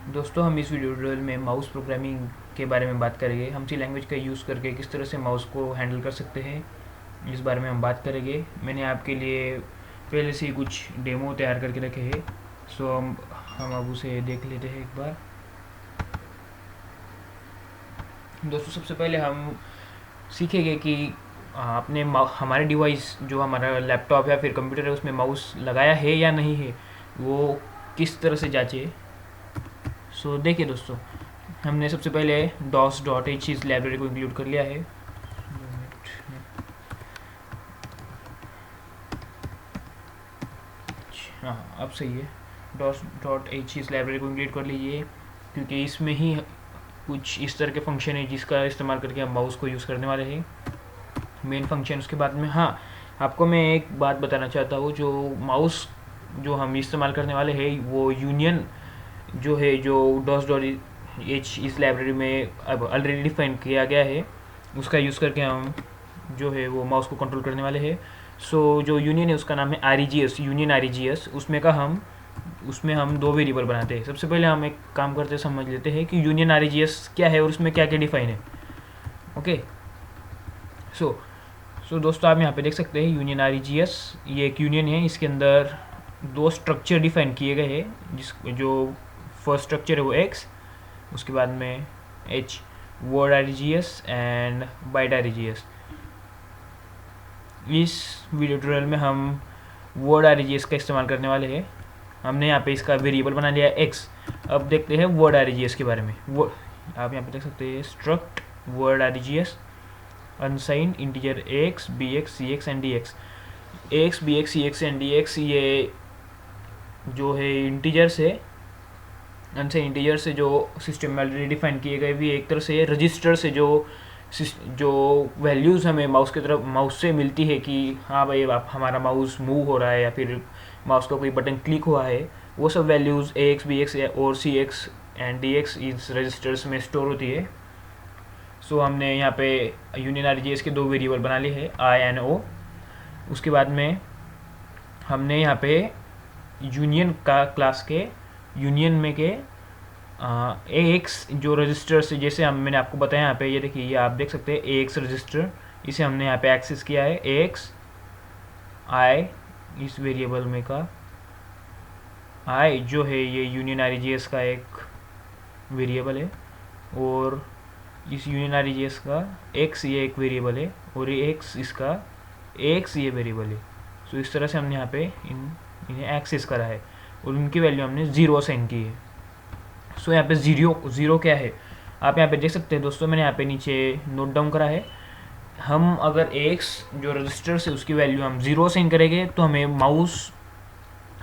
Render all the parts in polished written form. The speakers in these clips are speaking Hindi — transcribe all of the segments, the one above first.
दोस्तों, हम इस वीडियो ट्यूटोरियल में माउस प्रोग्रामिंग के बारे में बात करेंगे। हम सी लैंग्वेज का यूज़ करके किस तरह से माउस को हैंडल कर सकते हैं, इस बारे में हम बात करेंगे। मैंने आपके लिए पहले से ही कुछ डेमो तैयार करके रखे हैं, सो हम अब उसे देख लेते हैं एक बार। दोस्तों, सबसे पहले हम सीखेंगे कि आपने हमारे डिवाइस, जो हमारा लैपटॉप या फिर कंप्यूटर है, उसमें माउस लगाया है या नहीं है, वो किस तरह से जांचे। सो देखिए दोस्तों, हमने सबसे पहले dos.h इस लाइब्रेरी को इंक्लूड कर लिया है। हाँ, अब सही है। dos.h इस लाइब्रेरी को इंक्लूड कर लीजिए, क्योंकि इसमें ही कुछ इस तरह के फंक्शन है जिसका इस्तेमाल करके हम माउस को यूज़ करने वाले हैं, मेन फंक्शन। उसके बाद में हाँ, आपको मैं एक बात बताना चाहता हूँ। जो माउस जो हम इस्तेमाल करने वाले हैं, वो यूनियन जो है, जो dos.h इस लाइब्रेरी में अब ऑलरेडी डिफाइन किया गया है, उसका यूज़ करके हम जो है वो माउस को कंट्रोल करने वाले हैं। सो जो यूनियन है उसका नाम है REGS, यूनियन REGS। उसमें हम दो वेरिएबल बनाते हैं। सबसे पहले हम एक काम करते समझ लेते हैं कि यूनियन REGS क्या है और उसमें क्या क्या डिफाइन है। ओके, सो दोस्तों, आप यहाँ पे देख सकते हैं यूनियन REGS, ये एक यूनियन है। इसके अंदर दो स्ट्रक्चर डिफाइन किए गए हैं। जो फर्स्ट स्ट्रक्चर है वो X, उसके बाद में H, word REGS and byte REGS। इस वीडियो ट्यूटोरियल में हम वर्ड REGS का इस्तेमाल करने वाले हैं। हमने यहाँ पे इसका वेरिएबल बना लिया है X। अब देखते हैं वर्ड REGS के बारे में। वो आप यहाँ पे देख सकते हैं struct word REGS unsigned integer X, BX, CX and DX। X, BX, CX and DX ये जो है इंटीजर्स है, अनसाइंड इंटीजर से जो सिस्टम में ऑलरेडी डिफाइन किए गए। भी एक तरह से रजिस्टर से जो वैल्यूज़ हमें माउस से मिलती है कि हाँ भाई, आप हमारा माउस मूव हो रहा है या फिर माउस का कोई बटन क्लिक हुआ है, वो सब वैल्यूज़ AX, BX और CX एंड DX इस रजिस्टर्स में स्टोर होती है। सो हमने यहाँ पे यूनियन REGS के दो वेरिएबल बना लिए हैं, I एंड O। उसके बाद में हमने यहाँ पे यूनियन का क्लास के यूनियन में के AX जो रजिस्टर से, जैसे मैंने आपको बताया यहाँ पे, ये देखिए, ये आप देख सकते हैं AX रजिस्टर, इसे हमने यहाँ पे एक्सेस किया है। AX I इस वेरिएबल में का I जो है ये यूनियन REGS का एक वेरिएबल है, और इस यूनियन REGS का X ये एक वेरिएबल है, और ये X इसका AX ये वेरिएबल है। सो इस तरह से हमने यहाँ पे इन्हें एक्सेस करा है और उनकी वैल्यू हमने 0 असाइन की है। सो यहाँ पे ज़ीरो क्या है, आप यहाँ पे देख सकते हैं दोस्तों, मैंने यहाँ पे नीचे नोट डाउन करा है। हम अगर AX जो रजिस्टर से उसकी वैल्यू हम 0 असाइन करेंगे तो हमें माउस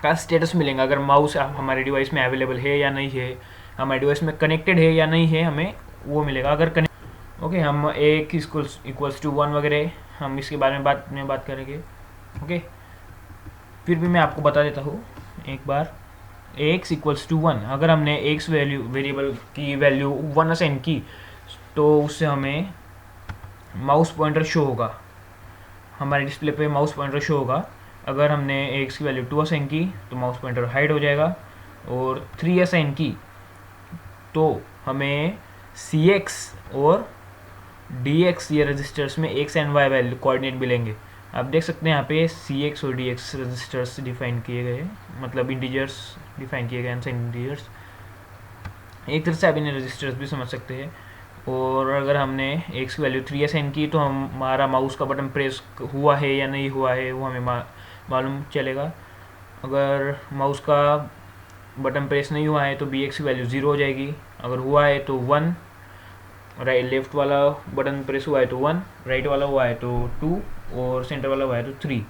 का स्टेटस मिलेगा। अगर माउस हमारे डिवाइस में अवेलेबल है या नहीं है, हमारे डिवाइस में कनेक्टेड है या नहीं है, हमें वो मिलेगा। अगर ओके, हम AX इक्वल्स टू 1 वगैरह, हम इसके बारे में बात करेंगे। ओके, फिर भी मैं आपको बता देता हूँ एक बार। AX इक्वल्स टू 1, अगर हमने AX वेरिएबल की वैल्यू 1 असाइन की तो उससे हमें माउस पॉइंटर शो होगा, हमारे डिस्प्ले पे माउस पॉइंटर शो होगा। अगर हमने AX की वैल्यू 2 असाइन की तो माउस पॉइंटर हाइड हो जाएगा, और 3 असाइन की तो हमें CX और DX ये रजिस्टर्स में X and Y value coordinate मिलेंगे। आप देख सकते हैं यहाँ पे CX और DX रजिस्टर्स डिफाइन किए गए हैं, मतलब इंटीजर्स डिफाइन किए गए, अनसाइंड इंटीजर्स। एक तरह से आप इन्हें रजिस्टर्स भी समझ सकते हैं। और अगर हमने X की वैल्यू 3 असाइन की तो हमारा माउस का बटन प्रेस हुआ है या नहीं हुआ है, वो हमें मालूम चलेगा। अगर माउस का बटन प्रेस नहीं हुआ है तो BX की वैल्यू 0 हो जाएगी। अगर हुआ है तो 1, लेफ्ट वाला बटन प्रेस हुआ है तो 1, राइट वाला हुआ है तो 2, और सेंटर वाला हुआ है तो 3।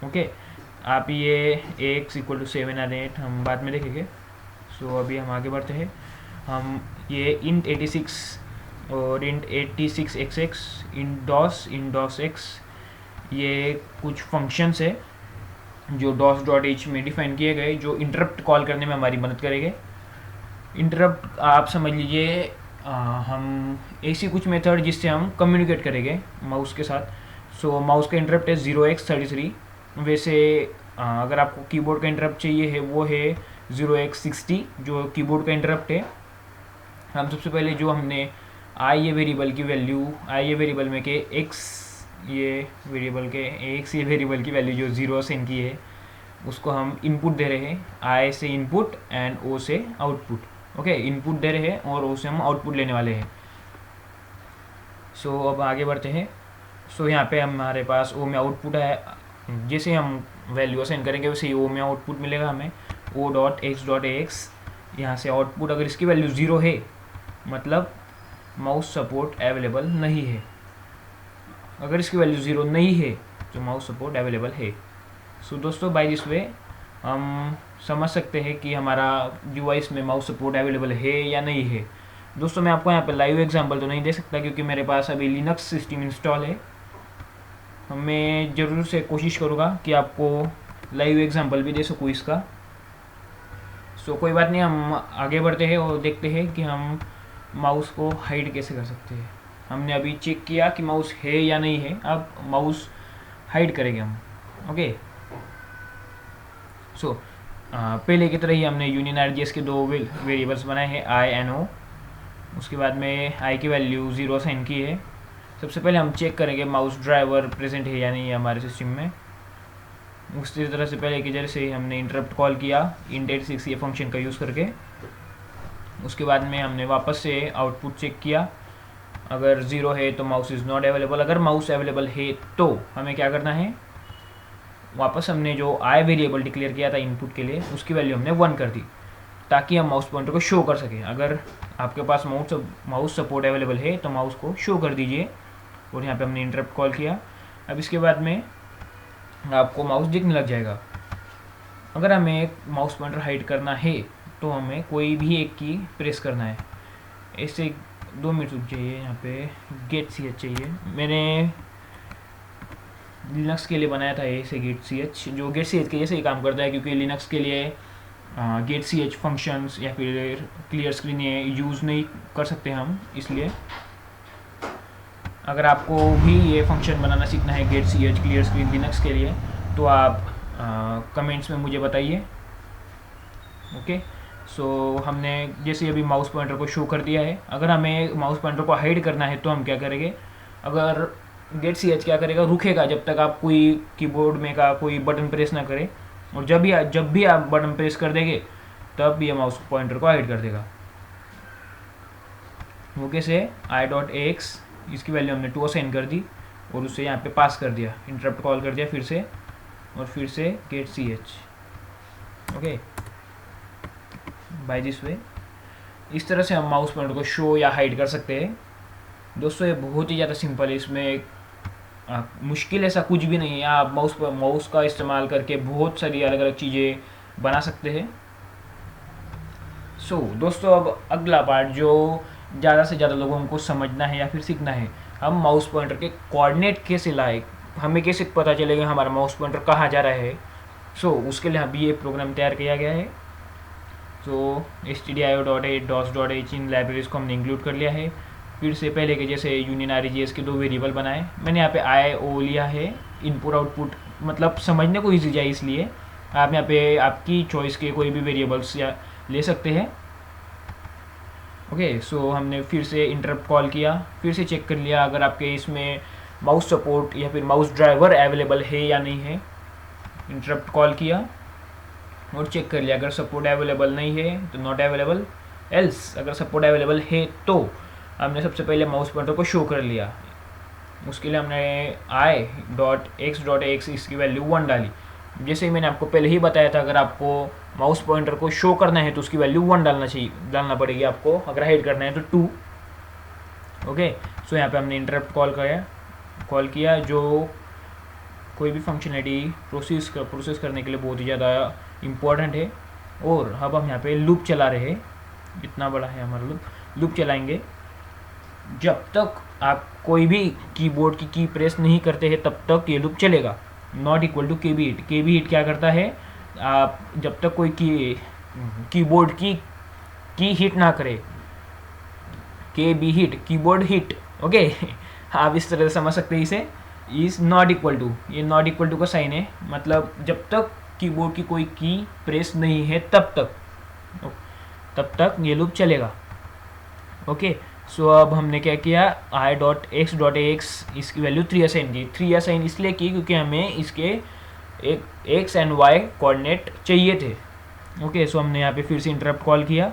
ओके, आप ये AX इक्वल टू 7 और 8 हम बाद में देखेंगे। सो अभी हम आगे बढ़ते हैं। हम ये int 86 और int 86XX, int DOS X, ये कुछ फंक्शंस है जो dos.h में डिफाइन किए गए, जो इंटरप्ट कॉल करने में हमारी मदद करेंगे। इंटरप्ट आप समझ लीजिए, हम ऐसी कुछ मेथड जिससे हम कम्युनिकेट करेंगे माउस के साथ। सो माउस का इंटरप्ट है 0x33। वैसे अगर आपको कीबोर्ड का इंटरप्ट चाहिए है वो है 0x60 जो कीबोर्ड का इंटरप्ट है। हम सबसे पहले जो हमने आई ये वेरिएबल की वैल्यू, आई ये वेरिएबल में के एक्स ये वेरिएबल के एक्स ये वेरिएबल की वैल्यू जो 0 से इनकी है उसको हम इनपुट दे रहे हैं। आई से इनपुट एंड ओ से आउटपुट। ओके, इनपुट दे रहे हैं और ओ से हम आउटपुट लेने वाले हैं। सो अब आगे बढ़ते हैं। सो यहाँ पे हमारे पास ओ में आउटपुट है, जैसे हम वैल्यू असाइन करेंगे वैसे ही ओ में आउटपुट मिलेगा हमें। ओ डॉट एक्स यहाँ से आउटपुट, अगर इसकी वैल्यू 0 है मतलब माउस सपोर्ट अवेलेबल नहीं है। अगर इसकी वैल्यू 0 नहीं है तो माउस सपोर्ट अवेलेबल है। सो दोस्तों बाय दिस वे हम समझ सकते हैं कि हमारा डिवाइस में माउस सपोर्ट अवेलेबल है या नहीं है। दोस्तों मैं आपको यहाँ पे लाइव एग्जांपल तो नहीं दे सकता क्योंकि मेरे पास अभी लिनक्स सिस्टम इंस्टॉल है। मैं ज़रूर से कोशिश करूँगा कि आपको लाइव एग्जांपल भी दे सकूँ इसका। सो कोई बात नहीं, हम आगे बढ़ते हैं और देखते हैं कि हम माउस को हाइड कैसे कर सकते हैं। हमने अभी चेक किया कि माउस है या नहीं है, अब माउस हाइड करेंगे हम। ओके, सो पहले की तरह ही हमने यूनियन आरजीएस के 2 वेरिएबल्स बनाए हैं, आई एंड ओ। उसके बाद में आई की वैल्यू 0 साइन की है। सबसे पहले हम चेक करेंगे माउस ड्राइवर प्रेजेंट है या नहीं है हमारे सिस्टम में। उसी तरह से पहले की जैसे ही हमने इंटरप्ट कॉल किया int86 ये फंक्शन का यूज़ करके। उसके बाद में हमने वापस से आउटपुट चेक किया, अगर 0 है तो माउस इज़ नॉट अवेलेबल। अगर माउस अवेलेबल है तो हमें क्या करना है, वापस हमने जो आई वेरिएबल डिक्लेयर किया था इनपुट के लिए उसकी वैल्यू हमने 1 कर दी ताकि हम माउस पॉइंटर को शो कर सकें। अगर आपके पास माउस सपोर्ट अवेलेबल है तो माउस को शो कर दीजिए। और यहाँ पे हमने इंटरप्ट कॉल किया। अब इसके बाद में आपको माउस दिखने लग जाएगा। अगर हमें माउस पॉइंटर हाइड करना है तो हमें कोई भी एक की प्रेस करना है। ऐसे 2 मिनट रुक जाइए, यहाँ पे गेट सी चाहिए। मैंने लिनक्स के लिए बनाया था ऐसे गेट सी एच, जो गेट सी एच के जैसे ही काम करता है क्योंकि लिनक्स के लिए गेट सी एच फंक्शंस या फिर क्लियर स्क्रीन ये यूज़ नहीं कर सकते हम। इसलिए अगर आपको भी ये फंक्शन बनाना सीखना है get C H clear screen Linux के लिए तो आप कमेंट्स में मुझे बताइए। ओके, सो हमने जैसे अभी माउस पॉइंटर को शो कर दिया है। अगर हमें माउस पॉइंटर को हाइड करना है तो हम क्या करेंगे, अगर गेट सी एच क्या करेगा, रुकेगा जब तक आप कोई कीबोर्ड में का कोई बटन प्रेस ना करें, और जब भी आप बटन प्रेस कर देंगे तब ये माउस पॉइंटर को हाइड कर देगा। वो कैसे, आई डॉट एक्स इसकी वैल्यू हमने 2 असाइन कर दी और उससे यहाँ पे पास कर दिया, इंटरप्ट कॉल कर दिया फिर से, और फिर से get C H. Okay, by this way इस तरह से हम माउस पॉइंटर को शो या हाइड कर सकते हैं। दोस्तों ये बहुत ही ज़्यादा सिंपल है, इसमें मुश्किल ऐसा कुछ भी नहीं है। आप माउस का इस्तेमाल करके बहुत सारी अलग अलग चीज़ें बना सकते हैं। सो दोस्तों अब अगला पार्ट जो ज़्यादा से ज़्यादा लोगों को समझना है या फिर सीखना है, हम माउस पॉइंटर के कोऑर्डिनेट कैसे लाए, हमें कैसे पता चलेगा हमारा माउस पॉइंटर कहाँ जा रहा है। सो उसके लिए अभी ये प्रोग्राम तैयार किया गया है। सो stdio.h इन लाइब्रेरीज को हमने इंक्लूड कर लिया है। फिर से पहले के जैसे यूनियन आरजीएस के 2 वेरिएबल बनाए। मैंने यहाँ पे आई ओ लिया है, इनपुट आउटपुट, मतलब समझने को ईजी जाए इसलिए आप यहाँ पे आपकी चॉइस के कोई भी वेरिएबल्स या ले सकते हैं। ओके, सो हमने फिर से इंटरप्ट कॉल किया, फिर से चेक कर लिया अगर आपके इसमें माउस सपोर्ट या फिर माउस ड्राइवर अवेलेबल है या नहीं है। इंटरप्ट कॉल किया और चेक कर लिया, अगर सपोर्ट अवेलेबल नहीं है तो नॉट अवेलेबल, एल्स अगर सपोर्ट अवेलेबल है तो हमने सबसे पहले माउस पॉइंटर को शो कर लिया। उसके लिए हमने i.x.x इसकी वैल्यू 1 डाली। जैसे ही मैंने आपको पहले ही बताया था, अगर आपको माउस पॉइंटर को शो करना है तो उसकी वैल्यू 1 डालना पड़ेगी आपको, अगर हाइड करना है तो 2। ओके, सो यहाँ पे हमने इंटरप्ट कॉल किया जो कोई भी फंक्शनलिटी प्रोसेस करने के लिए बहुत ही ज़्यादा इम्पोर्टेंट है। और अब हम यहाँ पे लूप चला रहे हैं, इतना बड़ा है हमारा लूप चलाएंगे जब तक आप कोई भी कीबोर्ड की की प्रेस नहीं करते हैं तब तक ये लूप चलेगा। Not equal to KB hit. KB hit क्या करता है, आप जब तक कोई कीबोर्ड की हिट ना करे, KB hit keyboard hit. Okay, आप इस तरह से समझ सकते हैं इसे। इज़ नॉट इक्वल टू, ये नॉट इक्वल टू का साइन है, मतलब जब तक कीबोर्ड की कोई की प्रेस नहीं है तब तक तब तक ये लूप चलेगा। ओके, सो अब हमने क्या किया, आई डॉट एक्स इसकी वैल्यू 3 असाइन की। 3 असाइन इसलिए की क्योंकि हमें इसके एक एक्स एंड वाई कोऑर्डिनेट चाहिए थे। ओके, सो हमने यहाँ पे फिर से इंटरप्ट कॉल किया।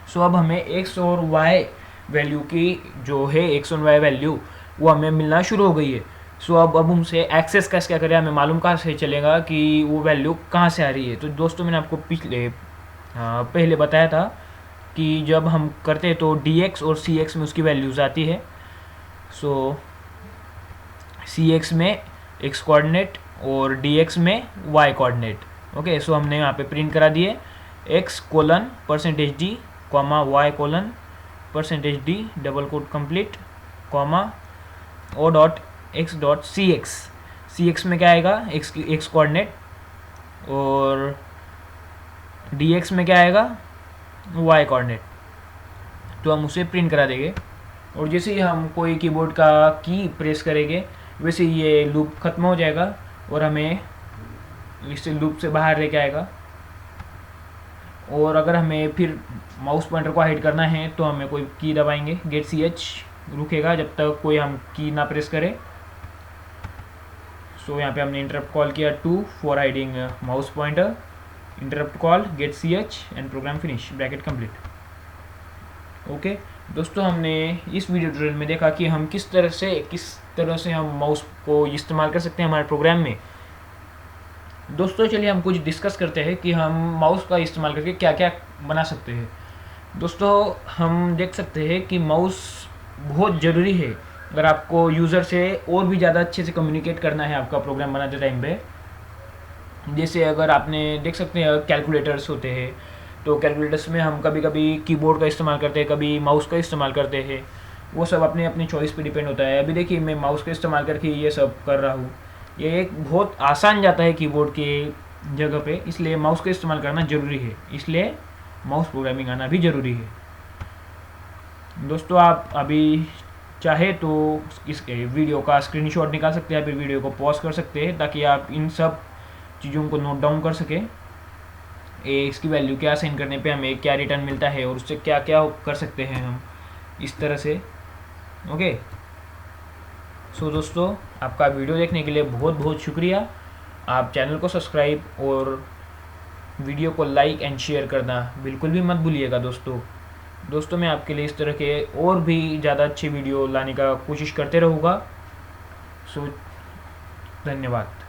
सो अब हमें एक्स और वाई वैल्यू की जो है एक्स और वाई वैल्यू वो हमें मिलना शुरू हो गई है। सो अब हमसे एक्सेस कैसे क्या करें, हमें मालूम कहाँ से चलेगा कि वो वैल्यू कहाँ से आ रही है। तो दोस्तों मैंने आपको पहले बताया था कि जब हम करते हैं तो dx और cx में उसकी वैल्यूज़ आती है। सो cx में x कोऑर्डिनेट और dx में y कोऑर्डिनेट। ओके, सो हमने यहाँ पे प्रिंट करा दिए x colon %d comma y colon %d double quote complete comma O dot X dot C X में क्या आएगा, एक्स कोऑर्डिनेट, और डी एक्स में क्या आएगा, वाई कोऑर्डिनेट। तो हम उसे प्रिंट करा देंगे और जैसे ही हम कोई कीबोर्ड का की प्रेस करेंगे वैसे ये लूप ख़त्म हो जाएगा और हमें इस लूप से बाहर लेके आएगा। और अगर हमें फिर माउस पॉइंटर को हाइड करना है तो हमें कोई की दबाएंगे, गेट ch रुकेगा जब तक कोई हम की ना प्रेस करें। सो यहाँ पे हमने इंटरप्ट कॉल किया 2 for hiding mouse pointer, interrupt call get ch and program finish bracket complete. Okay दोस्तों, हमने इस वीडियो ट्यूटोरियल में देखा कि हम किस तरह से हम माउस को इस्तेमाल कर सकते हैं हमारे प्रोग्राम में। दोस्तों चलिए हम कुछ डिस्कस करते हैं कि हम माउस का इस्तेमाल करके क्या क्या बना सकते हैं। दोस्तों हम देख सकते हैं कि माउस बहुत ज़रूरी है अगर आपको यूज़र से और भी ज़्यादा अच्छे से कम्युनिकेट करना है आपका प्रोग्राम बनाते टाइम पे। जैसे अगर आपने देख सकते हैं कैलकुलेटर्स होते हैं, तो कैलकुलेटर्स में हम कभी कभी कीबोर्ड का इस्तेमाल करते हैं, कभी माउस का इस्तेमाल करते हैं। वो सब अपनी अपनी चॉइस पे डिपेंड होता है। अभी देखिए मैं माउस का इस्तेमाल करके ये सब कर रहा हूँ, ये एक बहुत आसान जाता है कीबोर्ड के जगह पे, इसलिए माउस का इस्तेमाल करना ज़रूरी है, इसलिए माउस प्रोग्रामिंग आना भी ज़रूरी है। दोस्तों आप अभी चाहे तो इस वीडियो का स्क्रीनशॉट निकाल सकते हैं, फिर वीडियो को पॉज कर सकते हैं ताकि आप इन सब चीज़ों को नोट डाउन कर सकें। इसकी वैल्यू क्या असाइन करने पे हमें क्या रिटर्न मिलता है और उससे क्या क्या कर सकते हैं हम इस तरह से। ओके, सो दोस्तों आपका वीडियो देखने के लिए बहुत बहुत शुक्रिया। आप चैनल को सब्सक्राइब और वीडियो को लाइक एंड शेयर करना बिल्कुल भी मत भूलिएगा। दोस्तों मैं आपके लिए इस तरह के और भी ज़्यादा अच्छे वीडियो लाने का कोशिश करते रहूँगा। सो धन्यवाद।